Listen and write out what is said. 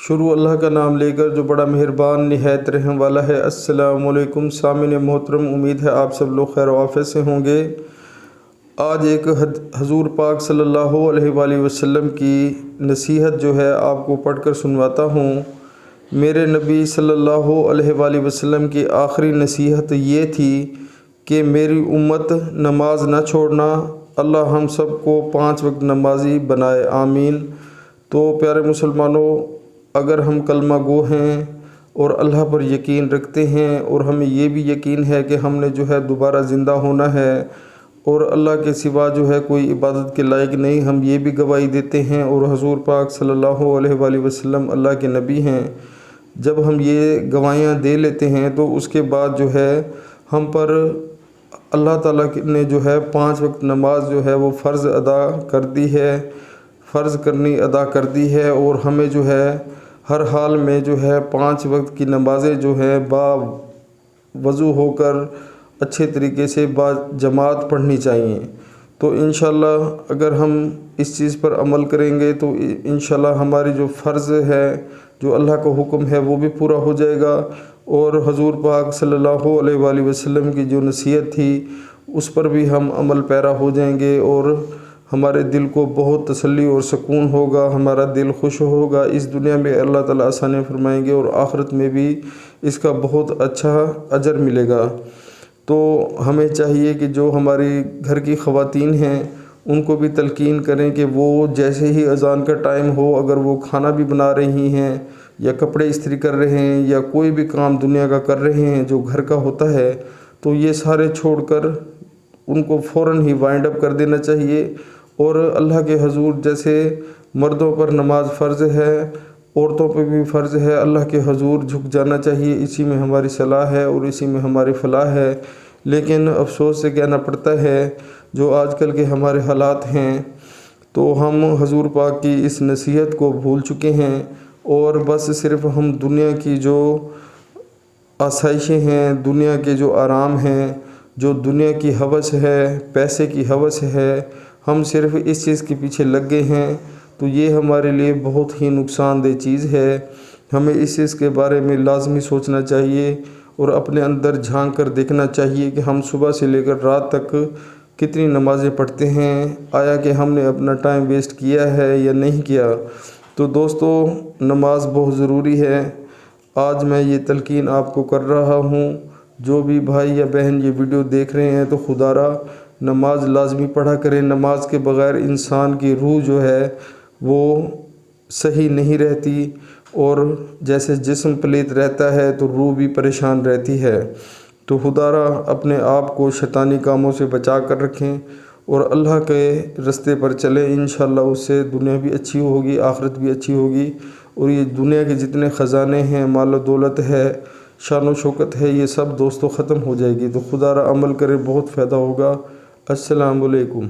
شروع اللہ کا نام لے کر جو بڑا مہربان نہایت رحم والا ہے۔ السلام علیکم سامعین محترم، امید ہے آپ سب لوگ خیر و عافیت سے ہوں گے۔ آج ایک حضور پاک صلی اللہ علیہ وآلہ وسلم کی نصیحت جو ہے آپ کو پڑھ کر سنواتا ہوں۔ میرے نبی صلی اللہ علیہ وآلہ وسلم کی آخری نصیحت یہ تھی کہ میری امت نماز نہ چھوڑنا، اللہ ہم سب کو 5 وقت نمازی بنائے، آمین۔ تو پیارے مسلمانوں، اگر ہم کلمہ گو ہیں اور اللہ پر یقین رکھتے ہیں اور ہمیں یہ بھی یقین ہے کہ ہم نے جو ہے دوبارہ زندہ ہونا ہے اور اللہ کے سوا جو ہے کوئی عبادت کے لائق نہیں، ہم یہ بھی گواہی دیتے ہیں اور حضور پاک صلی اللہ علیہ وآلہ وسلم اللہ کے نبی ہیں۔ جب ہم یہ گواہیاں دے لیتے ہیں تو اس کے بعد جو ہے ہم پر اللہ تعالیٰ نے جو ہے 5 وقت نماز جو ہے وہ فرض ادا کر دی ہے، فرض کرنی ادا کر دی ہے، اور ہمیں جو ہے ہر حال میں جو ہے 5 وقت کی نمازیں جو ہے با وضو ہو کر اچھے طریقے سے با جماعت پڑھنی چاہیے۔ تو انشاءاللہ اگر ہم اس چیز پر عمل کریں گے تو انشاءاللہ ہماری جو فرض ہے، جو اللہ کا حکم ہے، وہ بھی پورا ہو جائے گا، اور حضور پاک صلی اللہ علیہ وآلہ وسلم کی جو نصیحت تھی اس پر بھی ہم عمل پیرا ہو جائیں گے، اور ہمارے دل کو بہت تسلی اور سکون ہوگا، ہمارا دل خوش ہوگا۔ اس دنیا میں اللہ تعالیٰ آسانی فرمائیں گے اور آخرت میں بھی اس کا بہت اچھا اجر ملے گا۔ تو ہمیں چاہیے کہ جو ہماری گھر کی خواتین ہیں ان کو بھی تلقین کریں کہ وہ جیسے ہی اذان کا ٹائم ہو، اگر وہ کھانا بھی بنا رہی ہیں یا کپڑے استری کر رہے ہیں یا کوئی بھی کام دنیا کا کر رہے ہیں جو گھر کا ہوتا ہے، تو یہ سارے چھوڑ کر ان کو فوراً ہی وائنڈ اپ کر دینا چاہیے، اور اللہ کے حضور جیسے مردوں پر نماز فرض ہے، عورتوں پہ بھی فرض ہے، اللہ کے حضور جھک جانا چاہیے۔ اسی میں ہماری صلاح ہے اور اسی میں ہماری فلاح ہے۔ لیکن افسوس سے کہنا پڑتا ہے جو آج کل کے ہمارے حالات ہیں، تو ہم حضور پاک کی اس نصیحت کو بھول چکے ہیں، اور بس صرف ہم دنیا کی جو آسائشیں ہیں، دنیا کے جو آرام ہیں، جو دنیا کی ہوس ہے، پیسے کی ہوس ہے، ہم صرف اس چیز کے پیچھے لگ گئے ہیں۔ تو یہ ہمارے لیے بہت ہی نقصان دہ چیز ہے۔ ہمیں اس چیز کے بارے میں لازمی سوچنا چاہیے اور اپنے اندر جھانک کر دیکھنا چاہیے کہ ہم صبح سے لے کر رات تک کتنی نمازیں پڑھتے ہیں، آیا کہ ہم نے اپنا ٹائم ویسٹ کیا ہے یا نہیں کیا۔ تو دوستو، نماز بہت ضروری ہے۔ آج میں یہ تلقین آپ کو کر رہا ہوں، جو بھی بھائی یا بہن یہ ویڈیو دیکھ رہے ہیں تو خدا را نماز لازمی پڑھا کریں۔ نماز کے بغیر انسان کی روح جو ہے وہ صحیح نہیں رہتی، اور جیسے جسم پلیت رہتا ہے تو روح بھی پریشان رہتی ہے۔ تو خدا را اپنے آپ کو شیطانی کاموں سے بچا کر رکھیں اور اللہ کے رستے پر چلیں، انشاءاللہ اس سے دنیا بھی اچھی ہوگی، آخرت بھی اچھی ہوگی، اور یہ دنیا کے جتنے خزانے ہیں، مال و دولت ہے، شان و شوکت ہے، یہ سب دوستو ختم ہو جائے گی۔ تو خدا را عمل کرے، بہت فائدہ ہوگا۔ السلام علیکم۔